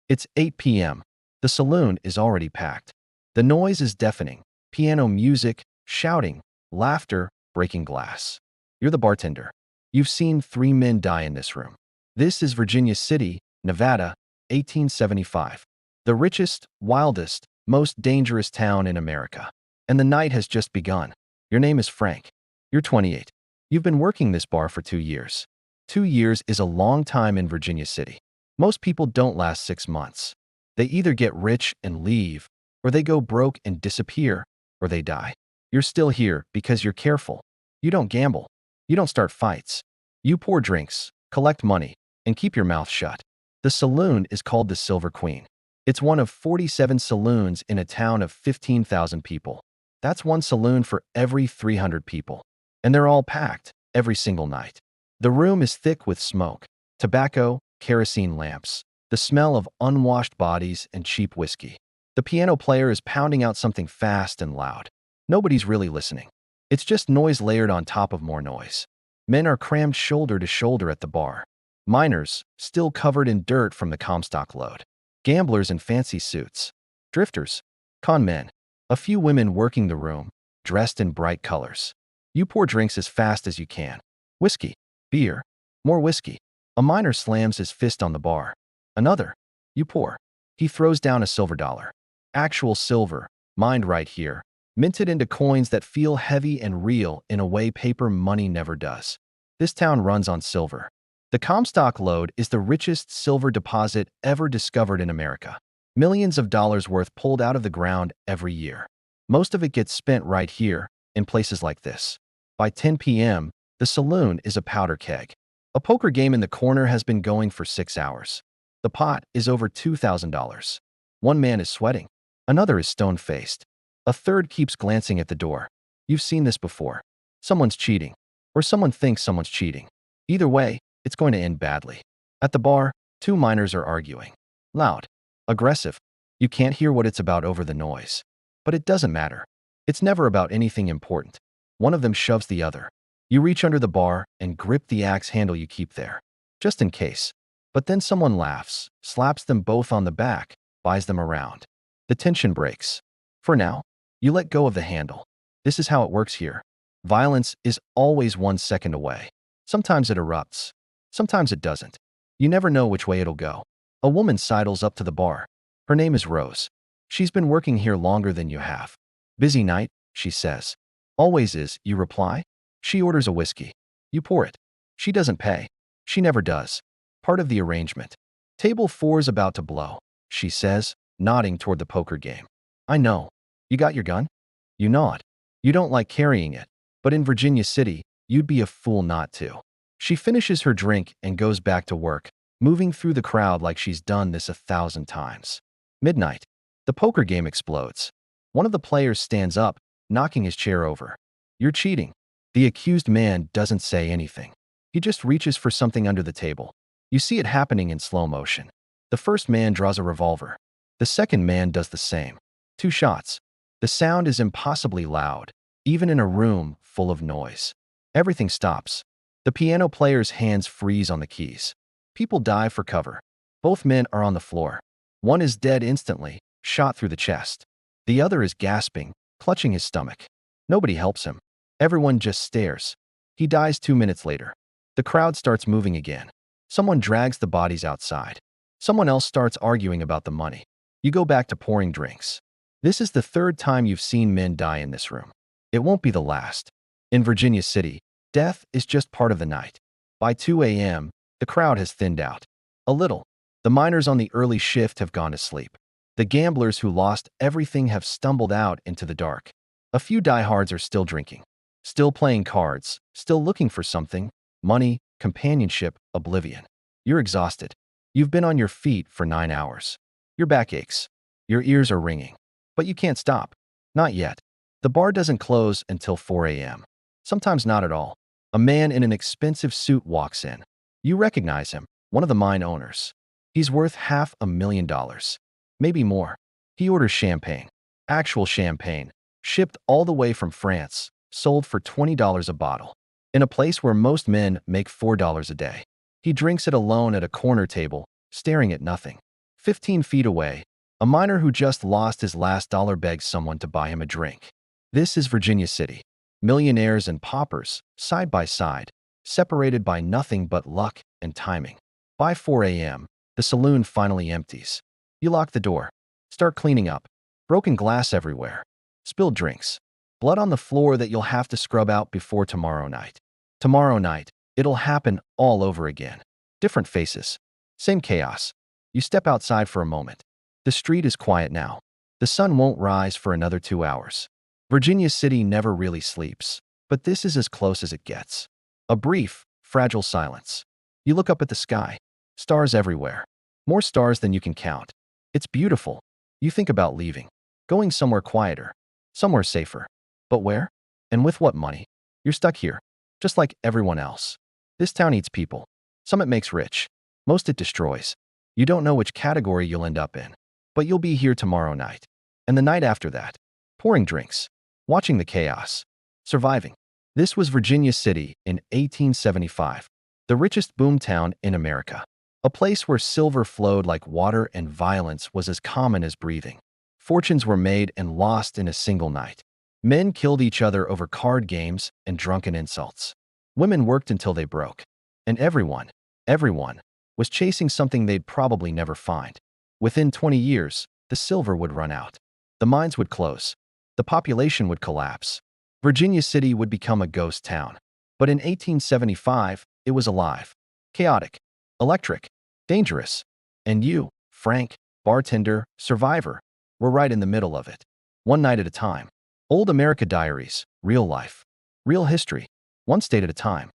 It's 8 p.m. The saloon is already packed. The noise is deafening. Piano music, shouting, laughter, breaking glass. You're the bartender. You've seen 3 men die in this room. This is Virginia City, Nevada, 1875. The richest, wildest, most dangerous town in America. And the night has just begun. Your name is Frank. You're 28. You've been working this bar for 2 years. 2 years is a long time in Virginia City. Most people don't last 6 months. They either get rich and leave, or they go broke and disappear, or they die. You're still here because you're careful. You don't gamble. You don't start fights. You pour drinks, collect money, and keep your mouth shut. The saloon is called the Silver Queen. It's one of 47 saloons in a town of 15,000 people. That's one saloon for every 300 people. And they're all packed, every single night. The room is thick with smoke, tobacco, kerosene lamps, the smell of unwashed bodies and cheap whiskey. The piano player is pounding out something fast and loud. Nobody's really listening. It's just noise layered on top of more noise. Men are crammed shoulder to shoulder at the bar. Miners, still covered in dirt from the Comstock Lode. Gamblers in fancy suits. Drifters. Con men. A few women working the room, dressed in bright colors. You pour drinks as fast as you can. Whiskey. Beer. More whiskey. A miner slams his fist on the bar. Another. You pour. He throws down a silver dollar. Actual silver, mined right here, minted into coins that feel heavy and real in a way paper money never does. This town runs on silver. The Comstock Lode is the richest silver deposit ever discovered in America. Millions of dollars worth pulled out of the ground every year. Most of it gets spent right here, in places like this. By 10 p.m., the saloon is a powder keg. A poker game in the corner has been going for 6 hours. The pot is over $2,000. One man is sweating. Another is stone-faced. A third keeps glancing at the door. You've seen this before. Someone's cheating. Or someone thinks someone's cheating. Either way, it's going to end badly. At the bar, 2 miners are arguing. Loud. Aggressive. You can't hear what it's about over the noise. But it doesn't matter. It's never about anything important. One of them shoves the other. You reach under the bar and grip the axe handle you keep there. Just in case. But then someone laughs, slaps them both on the back, buys them around. The tension breaks. For now, you let go of the handle. This is how it works here. Violence is always 1 second away. Sometimes it erupts. Sometimes it doesn't. You never know which way it'll go. A woman sidles up to the bar. Her name is Rose. She's been working here longer than you have. Busy night, she says. Always is, you reply. She orders a whiskey. You pour it. She doesn't pay. She never does. Part of the arrangement. Table 4's about to blow, she says, nodding toward the poker game. I know. You got your gun? You nod. You don't like carrying it, but in Virginia City, you'd be a fool not to. She finishes her drink and goes back to work, moving through the crowd like she's done this 1,000 times. Midnight. The poker game explodes. One of the players stands up, knocking his chair over. You're cheating. The accused man doesn't say anything. He just reaches for something under the table. You see it happening in slow motion. The first man draws a revolver. The second man does the same. 2 shots. The sound is impossibly loud, even in a room full of noise. Everything stops. The piano player's hands freeze on the keys. People dive for cover. Both men are on the floor. One is dead instantly, shot through the chest. The other is gasping, clutching his stomach. Nobody helps him. Everyone just stares. He dies 2 minutes later. The crowd starts moving again. Someone drags the bodies outside. Someone else starts arguing about the money. You go back to pouring drinks. This is the 3rd time you've seen men die in this room. It won't be the last. In Virginia City, death is just part of the night. By 2 a.m., the crowd has thinned out. A little. The miners on the early shift have gone to sleep. The gamblers who lost everything have stumbled out into the dark. A few diehards are still drinking. Still playing cards. Still looking for something. Money, companionship, oblivion. You're exhausted. You've been on your feet for 9 hours. Your back aches. Your ears are ringing. But you can't stop. Not yet. The bar doesn't close until 4 a.m. Sometimes not at all. A man in an expensive suit walks in. You recognize him, one of the mine owners. He's worth $500,000. Maybe more. He orders champagne. Actual champagne. Shipped all the way from France. Sold for $20 a bottle. In a place where most men make $4 a day. He drinks it alone at a corner table, staring at nothing. 15 feet away, a miner who just lost his last dollar begs someone to buy him a drink. This is Virginia City. Millionaires and paupers, side by side, separated by nothing but luck and timing. By 4 a.m., the saloon finally empties. You lock the door, start cleaning up. Broken glass everywhere, spilled drinks, blood on the floor that you'll have to scrub out before tomorrow night. Tomorrow night, it'll happen all over again. Different faces, same chaos. You step outside for a moment. The street is quiet now. The sun won't rise for another 2 hours. Virginia City never really sleeps, but this is as close as it gets. A brief, fragile silence. You look up at the sky. Stars everywhere. More stars than you can count. It's beautiful. You think about leaving. Going somewhere quieter. Somewhere safer. But where? And with what money? You're stuck here. Just like everyone else. This town eats people. Some it makes rich. Most it destroys. You don't know which category you'll end up in. But you'll be here tomorrow night. And the night after that. Pouring drinks. Watching the chaos. Surviving. This was Virginia City in 1875. The richest boomtown in America. A place where silver flowed like water and violence was as common as breathing. Fortunes were made and lost in a single night. Men killed each other over card games and drunken insults. Women worked until they broke. And everyone, was chasing something they'd probably never find. Within 20 years, the silver would run out. The mines would close. The population would collapse. Virginia City would become a ghost town. But in 1875, it was alive. Chaotic. Electric. Dangerous. And you, Frank, bartender, survivor, were right in the middle of it. One night at a time. Old America Diaries. Real life. Real history. One state at a time.